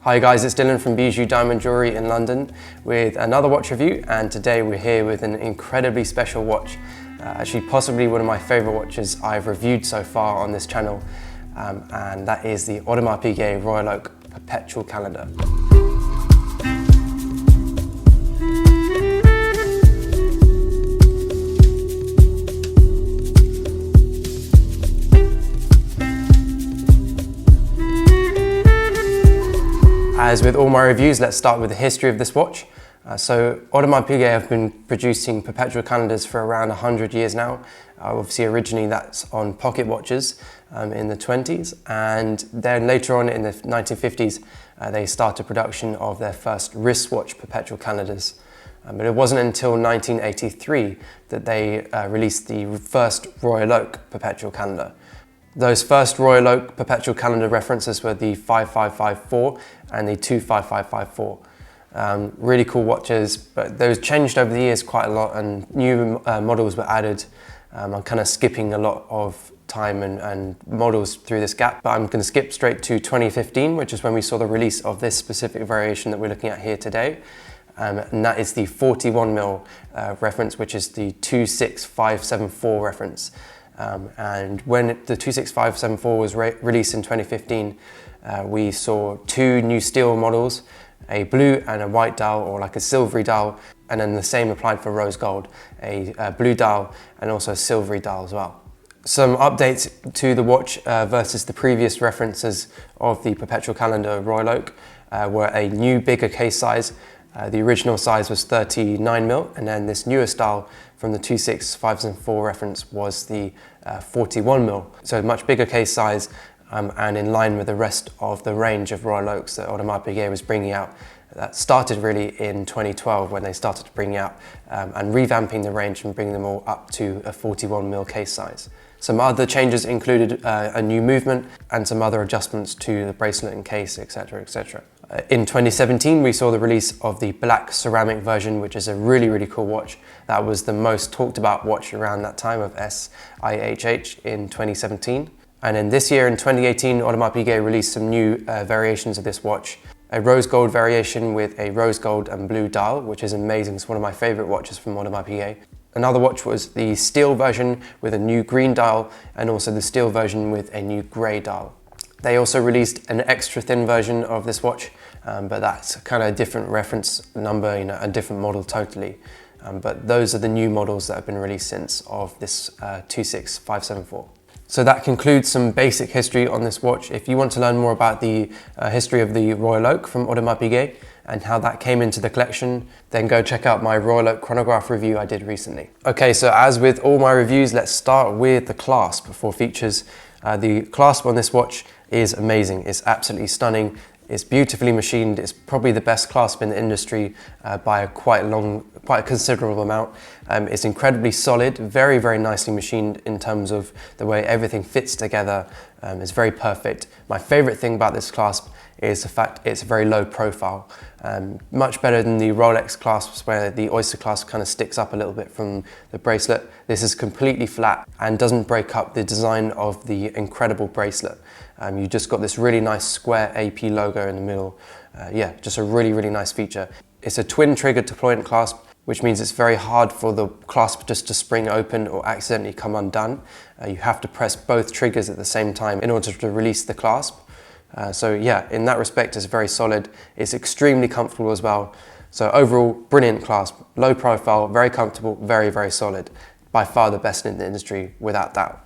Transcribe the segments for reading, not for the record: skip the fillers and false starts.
Hi guys, it's Dylan from Bijou Diamond Jewellery in London with another watch review, and today we're here with an incredibly special watch. Actually possibly one of my favourite watches I've reviewed so far on this channel, and that is the Audemars Piguet Royal Oak Perpetual Calendar. As with all my reviews, let's start with the history of this watch. So Audemars Piguet have been producing perpetual calendars for around 100 years now. Obviously originally that's on pocket watches in the 20s, and then later on in the 1950s they started production of their first wristwatch perpetual calendars. But it wasn't until 1983 that they released the first Royal Oak perpetual calendar. Those first Royal Oak perpetual calendar references were the 5554 and the 25554. Really cool watches, but those changed over the years quite a lot, and new models were added. I'm kind of skipping a lot of time and models through this gap, but I'm going to skip straight to 2015, which is when we saw the release of this specific variation that we're looking at here today. And that is the 41mm reference, which is the 26574 reference. And when the 26574 was released in 2015, we saw two new steel models, a blue and a white dial, or like a silvery dial, and then the same applied for rose gold, a blue dial and also a silvery dial as well. Some updates to the watch versus the previous references of the Perpetual Calendar Royal Oak were a new bigger case size. The original size was 39mm, and then this newer style from the 26574 reference was the 41mm. So much bigger case size, and in line with the rest of the range of Royal Oaks that Audemars Piguet was bringing out. That started really in 2012 when they started to bring out and revamping the range and bringing them all up to a 41mm case size. Some other changes included a new movement and some other adjustments to the bracelet and case, etc, etc. In 2017, we saw the release of the black ceramic version, which is a really cool watch. That was the most talked about watch around that time of SIHH in 2017. And then this year in 2018, Audemars Piguet released some new variations of this watch. A rose gold variation with a rose gold and blue dial, which is amazing. It's one of my favorite watches from Audemars Piguet. Another watch was the steel version with a new green dial, and also the steel version with a new grey dial. They also released an extra thin version of this watch, but that's kind of a different reference number, a different model totally. But those are the new models that have been released since of this 26574. So that concludes some basic history on this watch. If you want to learn more about the history of the Royal Oak from Audemars Piguet and how that came into the collection, then go check out my Royal Oak chronograph review I did recently. Okay, so as with all my reviews, let's start with the clasp for features. The clasp on this watch is amazing. It's absolutely stunning. It's beautifully machined. It's probably the best clasp in the industry by a quite a considerable amount. It's incredibly solid, very nicely machined in terms of the way everything fits together. It's very perfect. My favorite thing about this clasp is the fact it's very low profile. Much better than the Rolex clasps where the oyster clasp kind of sticks up a little bit from the bracelet. This is completely flat and doesn't break up the design of the incredible bracelet. You just got this really nice square AP logo in the middle. Yeah, just a really nice feature. It's a twin trigger deployant clasp, which means it's very hard for the clasp just to spring open or accidentally come undone. You have to press both triggers at the same time in order to release the clasp. So yeah, in that respect, it's very solid. It's extremely comfortable as well. So overall, brilliant clasp, low profile, very comfortable, very solid. By far the best in the industry, without doubt.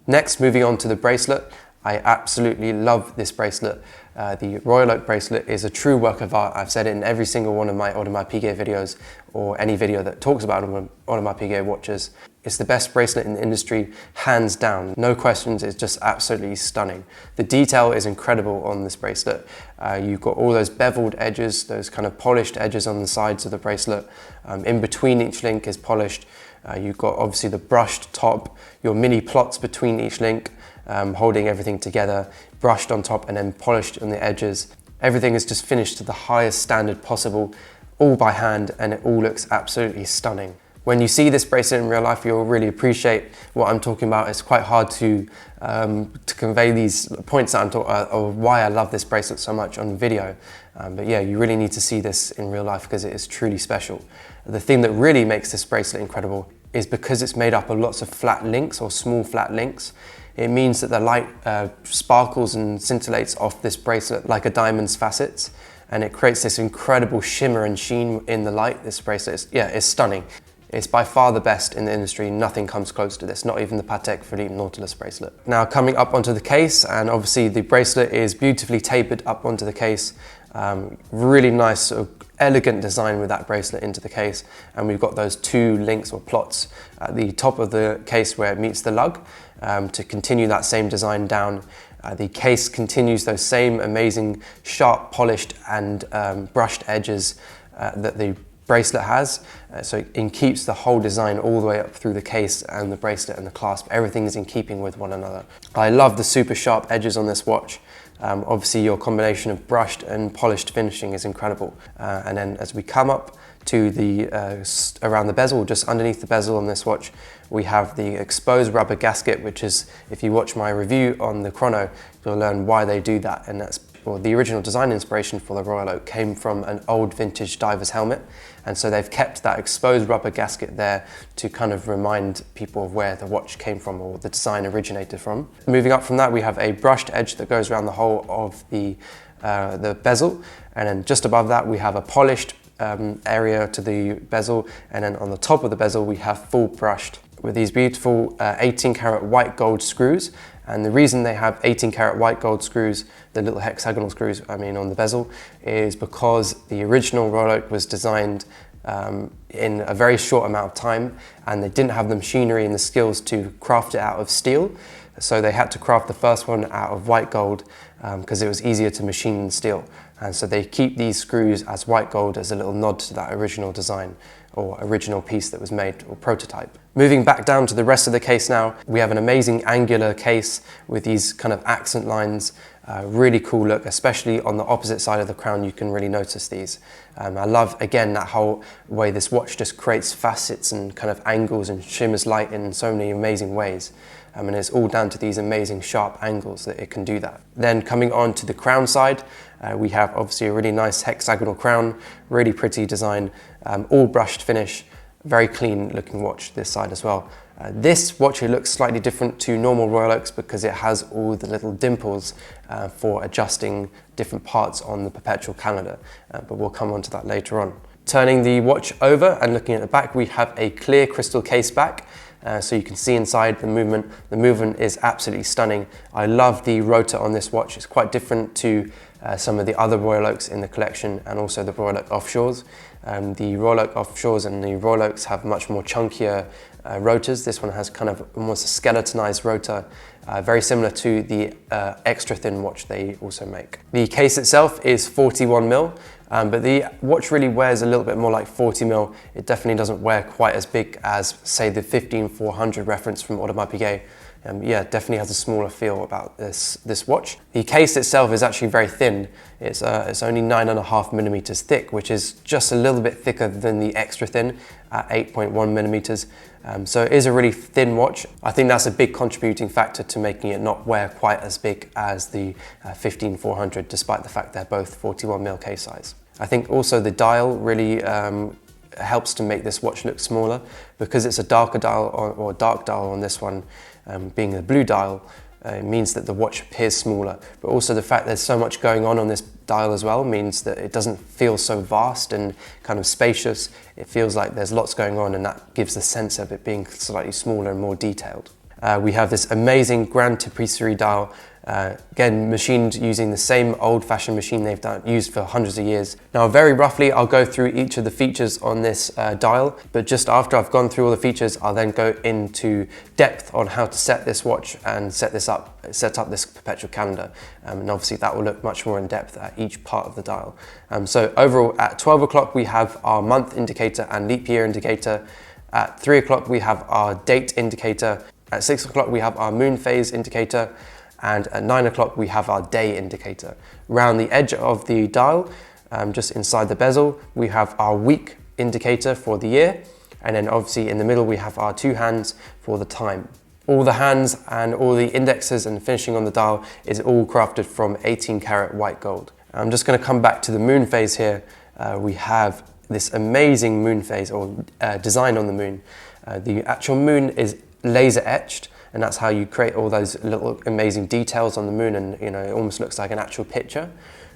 Next, moving on to the bracelet. I absolutely love this bracelet. The Royal Oak bracelet is a true work of art. I've said it in every single one of my Audemars Piguet videos, or any video that talks about Audemars Piguet watches. It's the best bracelet in the industry, hands down. No questions, it's just absolutely stunning. The detail is incredible on this bracelet. You've got all those beveled edges, those kind of polished edges on the sides of the bracelet. In between each link is polished. You've got obviously the brushed top, your mini plots between each link, holding everything together, brushed on top and then polished on the edges. Everything is just finished to the highest standard possible, all by hand, and it all looks absolutely stunning. When you see this bracelet in real life, you'll really appreciate what I'm talking about. It's quite hard to convey these points that I'm talking or why I love this bracelet so much on video. But yeah, you really need to see this in real life because it is truly special. The thing that really makes this bracelet incredible is because it's made up of lots of flat links or small flat links. It means that the light sparkles and scintillates off this bracelet like a diamond's facets, and it creates this incredible shimmer and sheen in the light. This bracelet is stunning. It's by far the best in the industry. Nothing comes close to this, not even the Patek Philippe Nautilus bracelet. Now coming up onto the case, and obviously the bracelet is beautifully tapered up onto the case. Really nice, sort of elegant design with that bracelet into the case. And we've got those two links or plots at the top of the case where it meets the lug to continue that same design down. The case continues those same amazing, sharp, polished and brushed edges that the bracelet has, so it keeps the whole design all the way up through the case and the bracelet and the clasp. Everything is in keeping with one another. I love the super sharp edges on this watch. Obviously your combination of brushed and polished finishing is incredible. And then as we come up to the around the bezel, just underneath the bezel on this watch, we have the exposed rubber gasket, which is, if you watch my review on the chrono, you'll learn why they do that. And that's, well, the original design inspiration for the Royal Oak came from an old vintage diver's helmet. And so they've kept that exposed rubber gasket there to kind of remind people of where the watch came from or the design originated from. Moving up from that, we have a brushed edge that goes around the whole of the bezel. And then just above that, we have a polished area to the bezel. And then on the top of the bezel, we have full brushed with these beautiful 18 karat white gold screws. And the reason they have 18 karat white gold screws, the little hexagonal screws, on the bezel, is because the original Royal Oak was designed in a very short amount of time, and they didn't have the machinery and the skills to craft it out of steel. So they had to craft the first one out of white gold because it was easier to machine than steel. And so they keep these screws as white gold as a little nod to that original design or original piece that was made, or prototype. Moving back down to the rest of the case now, we have an amazing angular case with these kind of accent lines. Really cool look, especially on the opposite side of the crown, you can really notice these. I love, again, that whole way this watch just creates facets and kind of angles and shimmers light in so many amazing ways. And it's all down to these amazing sharp angles that it can do that. Then coming on to the crown side, we have obviously a really nice hexagonal crown, really pretty design, all brushed finish, very clean looking watch this side as well. This watch here looks slightly different to normal Royal Oaks because it has all the little dimples for adjusting different parts on the Perpetual calendar, but we'll come on to that later on. Turning the watch over and looking at the back, we have a clear crystal case back. So you can see inside the movement. The movement is absolutely stunning. I love the rotor on this watch. It's quite different to some of the other Royal Oaks in the collection and also the Royal Oak Offshores. The Royal Oak Offshores and the Royal Oaks have much more chunkier rotors. This one has kind of almost a skeletonized rotor, very similar to the extra thin watch they also make. The case itself is 41mm. But the watch really wears a little bit more like 40mm. It definitely doesn't wear quite as big as, say, the 15400 reference from Audemars Piguet. Yeah, definitely has a smaller feel about this watch. The case itself is actually very thin. It's only 9.5mm thick, which is just a little bit thicker than the extra thin at 8.1mm. So it is a really thin watch. I think that's a big contributing factor to making it not wear quite as big as the 15400, despite the fact they're both 41mm case size. I think also the dial really helps to make this watch look smaller because it's a darker dial or dark dial on this one, being a blue dial. It means that the watch appears smaller, but also the fact there's so much going on this dial as well means that it doesn't feel so vast and kind of spacious. It feels like there's lots going on, and that gives the sense of it being slightly smaller and more detailed. We have this amazing Grand Tapisserie dial, again machined using the same old-fashioned machine they've used for hundreds of years. Now very roughly I'll go through each of the features on this dial, but just after I've gone through all the features I'll then go into depth on how to set this watch and set up this Perpetual calendar, and obviously that will look much more in depth at each part of the dial. So overall at 12 o'clock we have our month indicator and leap year indicator. At 3 o'clock we have our date indicator. At 6 o'clock we have our moon phase indicator, and at 9 o'clock we have our day indicator. Around the edge of the dial, just inside the bezel, we have our week indicator for the year, And then obviously in the middle we have our two hands for the time. All the hands and all the indexes and finishing on the dial is all crafted from 18 karat white gold. I'm just going to come back to the moon phase here. We have this amazing moon phase, or design on the moon. The actual moon is laser etched, and that's how you create all those little amazing details on the moon, and it almost looks like an actual picture.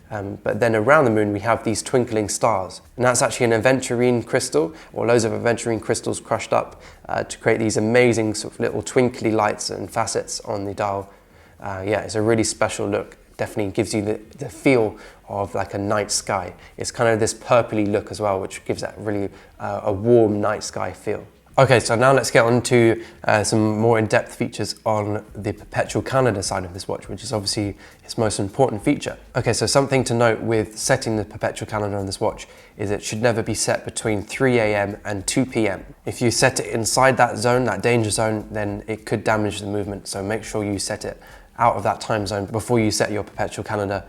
But then around the moon we have these twinkling stars, and that's actually an aventurine crystal, or loads of aventurine crystals crushed up to create these amazing sort of little twinkly lights and facets on the dial. Yeah, it's a really special look. Definitely gives you the feel of like a night sky. It's kind of this purpley look as well, which gives that really a warm night sky feel. Okay, so now let's get on to some more in-depth features on the Perpetual calendar side of this watch, which is obviously its most important feature. Okay, so something to note with setting the Perpetual calendar on this watch is it should never be set between 3 AM and 2 PM. If you set it inside that zone, that danger zone, then it could damage the movement. So make sure you set it out of that time zone before you set your Perpetual calendar.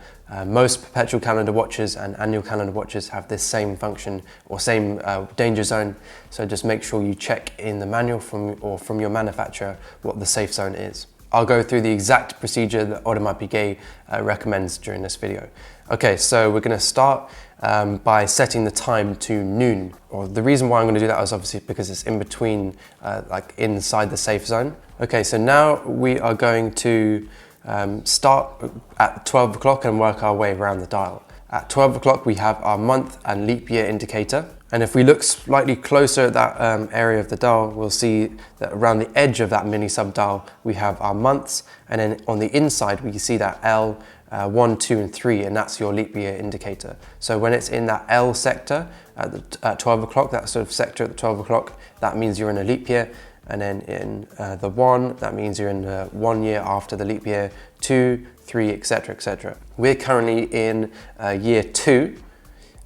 Most Perpetual calendar watches and annual calendar watches have this same function or same danger zone, so just make sure you check in the manual from your manufacturer what the safe zone is. I'll go through the exact procedure that Audemars Piguet recommends during this video. Okay, so we're going to start by setting the time to noon. Or the reason why I'm going to do that is obviously because it's in between, like inside the safe zone. Okay, so now we are going to start at 12 o'clock and work our way around the dial. At 12 o'clock we have our month and leap year indicator. And if we look slightly closer at that area of the dial, we'll see that around the edge of that mini sub dial we have our months, and then on the inside we can see that L, 1, 2 and 3, and that's your leap year indicator. So when it's in that L sector at 12 o'clock, that sort of sector at 12 o'clock, that means you're in a leap year. And then in the 1, that means you're in 1 year after the leap year, 2, 3, etc, etc. We're currently in year 2,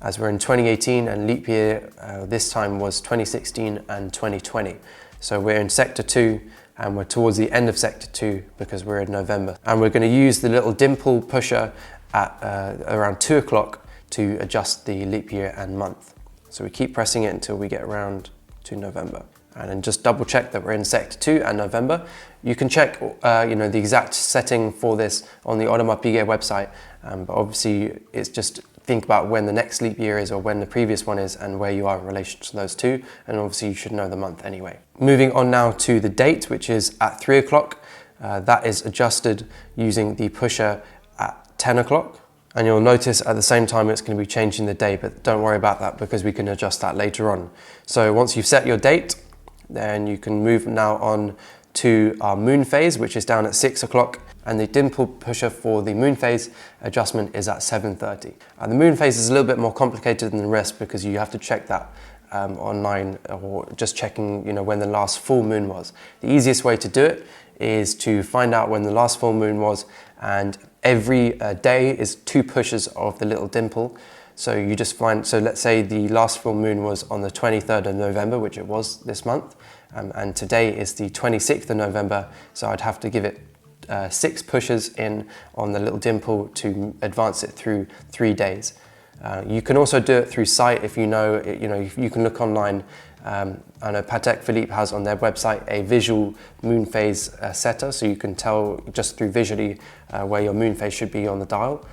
as we're in 2018, and leap year this time was 2016 and 2020. So we're in sector 2, and we're towards the end of sector 2 because we're in November. And we're going to use the little dimple pusher at around 2 o'clock to adjust the leap year and month. So we keep pressing it until we get around to November. And then just double check that we're in sector 2 and November. You can check the exact setting for this on the Audemars Piguet website, but obviously it's just think about when the next leap year is or when the previous one is and where you are in relation to those two, and obviously you should know the month anyway. Moving on now to the date, which is at 3 o'clock. That is adjusted using the pusher at 10 o'clock. And you'll notice at the same time it's going to be changing the day, but don't worry about that because we can adjust that later on. So once you've set your date, then you can move now on to our moon phase, which is down at 6 o'clock, and the dimple pusher for the moon phase adjustment is at 7:30. The moon phase is a little bit more complicated than the rest because you have to check that online, or just checking when the last full moon was. The easiest way to do it is to find out when the last full moon was, and every day is 2 pushes of the little dimple. So you just find, so let's say the last full moon was on the 23rd of November, which it was this month, and today is the 26th of November, so I'd have to give it 6 pushes in on the little dimple to advance it through 3 days. You can also do it through sight if you can look online. I know Patek Philippe has on their website a visual moon phase setter, so you can tell just through visually where your moon phase should be on the dial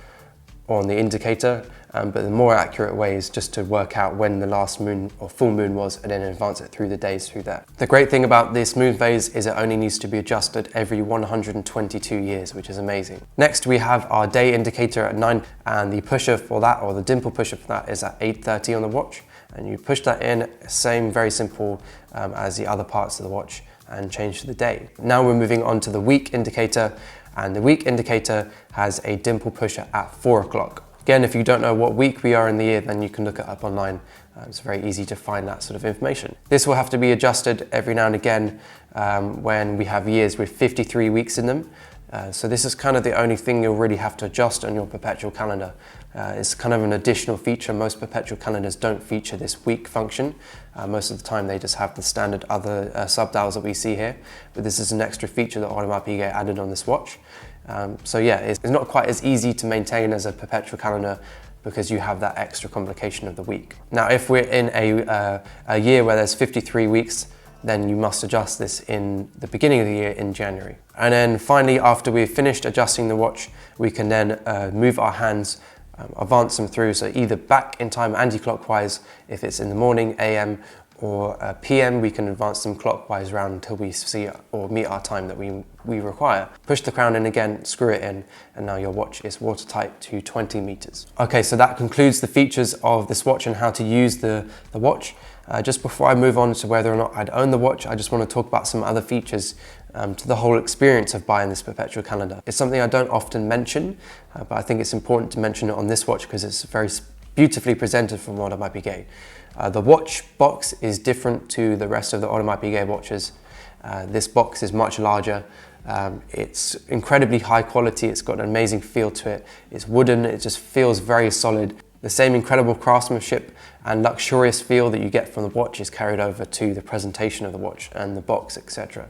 or on the indicator, but the more accurate way is just to work out when the last moon or full moon was and then advance it through the days through that. The great thing about this moon phase is it only needs to be adjusted every 122 years, which is amazing. Next we have our day indicator at 9, and the pusher for that, or the dimple pusher for that, is at 8:30 on the watch, and you push that in, same, very simple as the other parts of the watch, and change to the day. Now we're moving on to the week indicator, and the week indicator has a dimple pusher at 4 o'clock. Again, if you don't know what week we are in the year, then you can look it up online. It's very easy to find that sort of information. This will have to be adjusted every now and again when we have years with 53 weeks in them. So this is kind of the only thing you'll really have to adjust on your Perpetual calendar. It's kind of an additional feature. Most Perpetual calendars don't feature this week function. Most of the time they just have the standard other sub-dials that we see here, but this is an extra feature that Audemars Piguet added on this watch. So yeah, it's not quite as easy to maintain as a Perpetual calendar, because you have that extra complication of the week. Now, if we're in a year where there's 53 weeks, then you must adjust this in the beginning of the year in January. And then finally, after we've finished adjusting the watch, we can then move our hands, advance them through, so either back in time anti-clockwise if it's in the morning, AM, or PM, we can advance them clockwise round until we see or meet our time that we require. Push the crown in again, screw it in, and now your watch is watertight to 20 meters. Okay, so that concludes the features of this watch and how to use the watch. Just before I move on to whether or not I'd own the watch, I just want to talk about some other features to the whole experience of buying this Perpetual calendar. It's something I don't often mention, but I think it's important to mention it on this watch because it's very beautifully presented from Audemars Piguet. The watch box is different to the rest of the Audemars Piguet watches. This box is much larger. It's incredibly high quality. It's got an amazing feel to it. It's wooden. It just feels very solid. The same incredible craftsmanship and luxurious feel that you get from the watch is carried over to the presentation of the watch and the box, etc.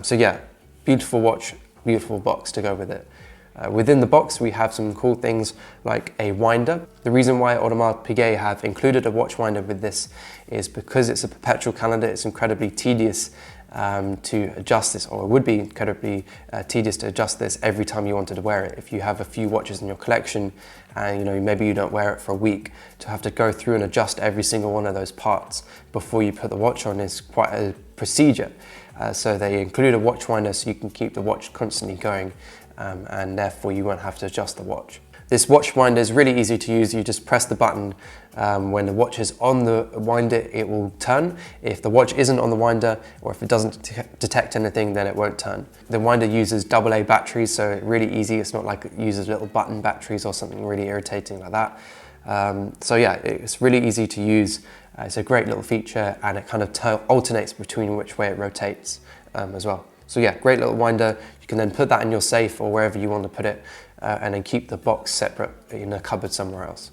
So yeah, beautiful watch, beautiful box to go with it. Within the box, we have some cool things like a winder. The reason why Audemars Piguet have included a watch winder with this is because it's a perpetual calendar. It's incredibly tedious to adjust this, or it would be incredibly tedious to adjust this every time you wanted to wear it. If you have a few watches in your collection and maybe you don't wear it for a week, to have to go through and adjust every single one of those parts before you put the watch on is quite a procedure. So they include a watch winder so you can keep the watch constantly going, and therefore you won't have to adjust the watch. This watch winder is really easy to use. You just press the button. When the watch is on the winder, it will turn. If the watch isn't on the winder, or if it doesn't detect anything, then it won't turn. The winder uses AA batteries, so really easy. It's not like it uses little button batteries or something really irritating like that. So yeah, it's really easy to use. It's a great little feature, and it kind of alternates between which way it rotates as well. So yeah, great little winder. You can then put that in your safe or wherever you want to put it, and then keep the box separate in a cupboard somewhere else.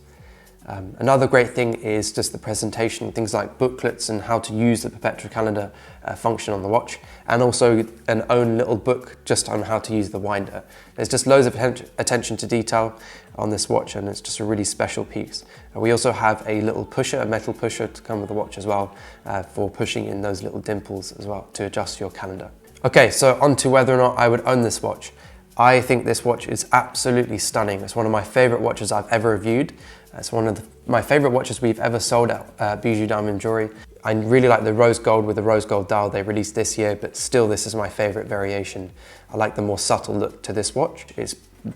Another great thing is just the presentation, things like booklets and how to use the Perpetual calendar function on the watch, and also an own little book just on how to use the winder. There's just loads of attention to detail on this watch, and it's just a really special piece. We also have a little pusher, a metal pusher to come with the watch as well, for pushing in those little dimples as well to adjust your calendar. Okay, so on to whether or not I would own this watch. I think this watch is absolutely stunning. It's one of my favorite watches I've ever reviewed. It's one of my favorite watches we've ever sold at Bijou Diamond Jewellery. I really like the rose gold with the rose gold dial they released this year, but still this is my favorite variation. I like the more subtle look to this watch. It's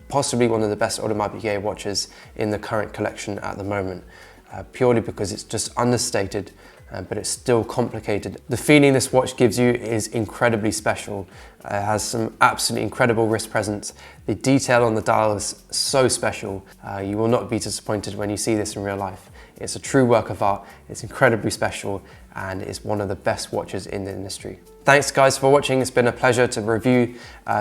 possibly one of the best Audemars Piguet watches in the current collection at the moment, purely because it's just understated, but it's still complicated. The feeling this watch gives you is incredibly special. It has some absolutely incredible wrist presence. The detail on the dial is so special. You will not be disappointed when you see this in real life. It's a true work of art. It's incredibly special, and it's one of the best watches in the industry. Thanks guys for watching. It's been a pleasure to review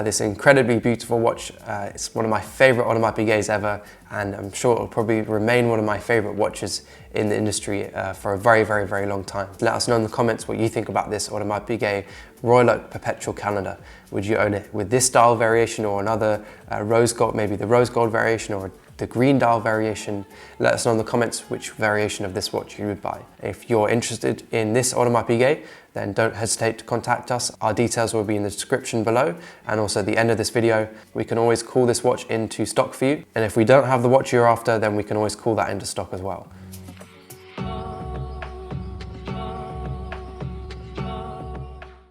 this incredibly beautiful watch. It's one of my favorite Audemars Piguets ever, and I'm sure it'll probably remain one of my favorite watches in the industry for a very, very, very long time. Let us know in the comments what you think about this Audemars Piguet Royal Oak Perpetual calendar. Would you own it with this style variation or another rose gold, maybe the rose gold variation or the green dial variation? Let us know in the comments which variation of this watch you would buy. If you're interested in this Audemars Piguet, then don't hesitate to contact us. Our details will be in the description below, and also at the end of this video. We can always call this watch into stock for you, and if we don't have the watch you're after, then we can always call that into stock as well.